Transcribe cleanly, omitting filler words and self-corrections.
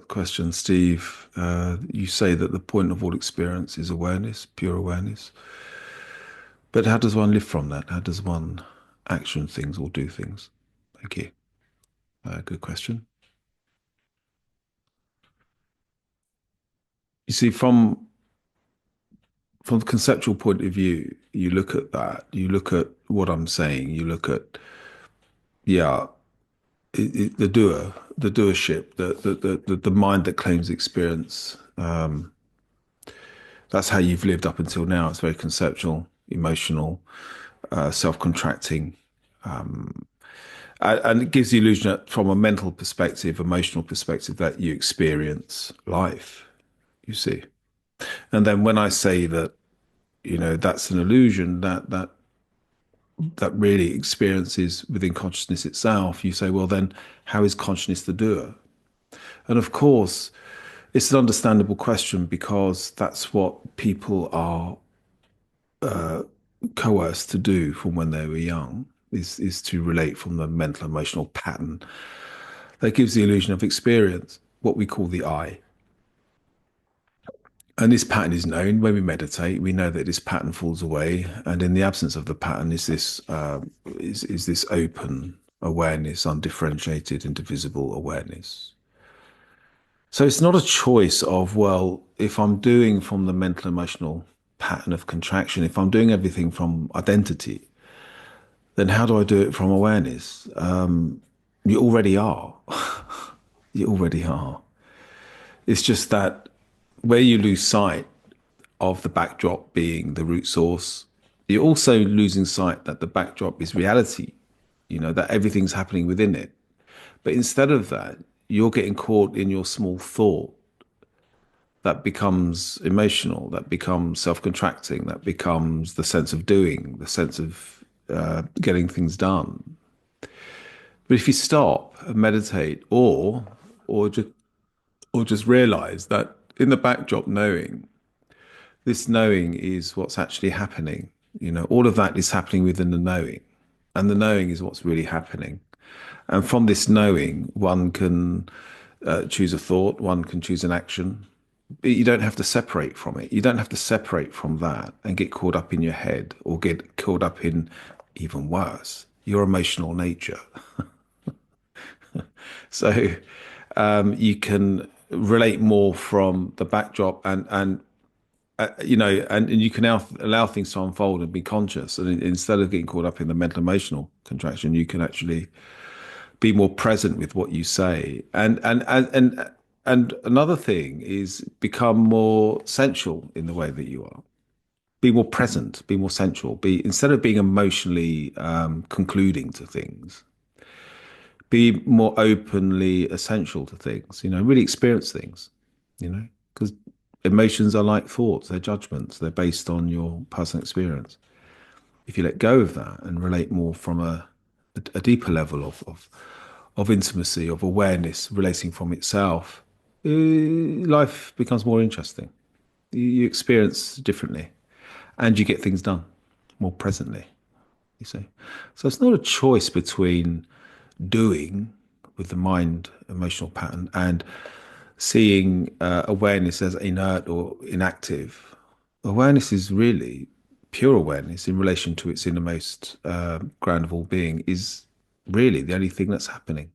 Question, Steve. You say that the point of all experience is awareness, pure awareness. But how does one live from that? How does one action things or do things? Thank you. Good question. You see, from the conceptual point of view, you look at that. You look at what I'm saying. You look at yeah, the doer, the doership, the mind that claims experience. That's how you've lived up until now. It's very conceptual, emotional, self-contracting, and it gives the illusion that from a mental perspective, emotional perspective, that you experience life. You see, and then when I say that, that's an illusion that really experiences within consciousness itself. You say, well, then how is consciousness the doer? And of course, it's an understandable question because that's what people are coerced to do from when they were young, is to relate from the mental emotional pattern that gives the illusion of experience, what we call the I. And this pattern is known when we meditate. We know that this pattern falls away, and in the absence of the pattern is this open awareness, undifferentiated, indivisible awareness. So it's not a choice of, well, if I'm doing from the mental emotional pattern of contraction, if I'm doing everything from identity, then how do I do it from awareness? You already are. You already are. It's just that where you lose sight of the backdrop being the root source, you're also losing sight that the backdrop is reality, that everything's happening within it. But instead of that, you're getting caught in your small thought that becomes emotional, that becomes self contracting, that becomes the sense of doing, the sense of getting things done. But if you stop and meditate, or just realize that in the backdrop, this knowing is what's actually happening. All of that is happening within the knowing, and the knowing is what's really happening. And from this knowing, one can choose a thought, one can choose an action. But you don't have to separate from it. You don't have to separate from that and get caught up in your head or get caught up in, even worse, your emotional nature. So you can relate more from the backdrop, and you can now allow things to unfold and be conscious. And instead of getting caught up in the mental emotional contraction, you can actually be more present with what you say. And another thing is become more sensual in the way that you are. Be more present, be more sensual. Be Instead of being emotionally concluding to things, be more openly essential to things. Really experience things. Because emotions are like thoughts; they're judgments. They're based on your personal experience. If you let go of that and relate more from a deeper level of intimacy, of awareness, relating from itself, life becomes more interesting. You experience differently, and you get things done more presently. You see, so it's not a choice between doing with the mind emotional pattern and seeing awareness as inert or inactive. Awareness is really pure awareness in relation to its innermost ground of all being is really the only thing that's happening.